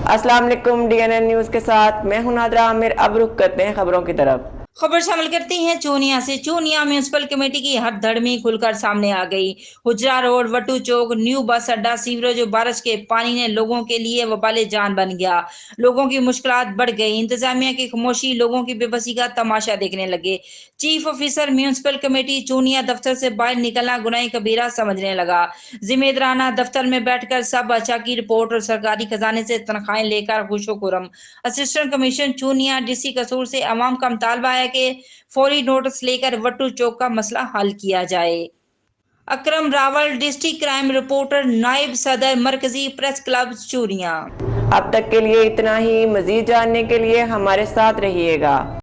अस्सलाम वालेकुम। DNN news के साथ मैं हूं नादरा आमिर। अब रुख करते हैं खबरों की तरफ। खबर शामिल करते हैं चूनिया से। चूनिया म्यूनिसिपल कमेटी की हरदर्मी खुलकर सामने आ गई। हुजरा रोड, वटू चौक, न्यू बस अड्डा, सीवरेज और बारिश के पानी ने लोगों के लिए वबाले जान बन गया। लोगों की मुश्किलात बढ़ गई। इंतजामिया की खामोशी लोगों की बेबसी का तमाशा देखने लगे। Chief officer municipal committee Chunian दफ्तर से बाहर निकलना गुनाह कबीरा समझने लगा। जिम्मेदाराना दफ्तर में बैठकर सब अच्छा की रिपोर्ट और सरकारी खजाने से तनख्वाहें लेकर खुशोखुरम। असिस्टेंट कमीशन चूनिया डीसी कसूर से अवाम का मुतालबा है कि फौरी नोटिस लेकर वट्टू चौक का मसला हल किया जाए। अकरम रावल, डिस्ट्रिक्ट क्राइम रिपोर्टर, नायब सदर, मरकजी प्रेस क्लब चूनिया। अब तक के लिए इतना ही। मजीद जानने के लिए हमारे साथ रहिएगा।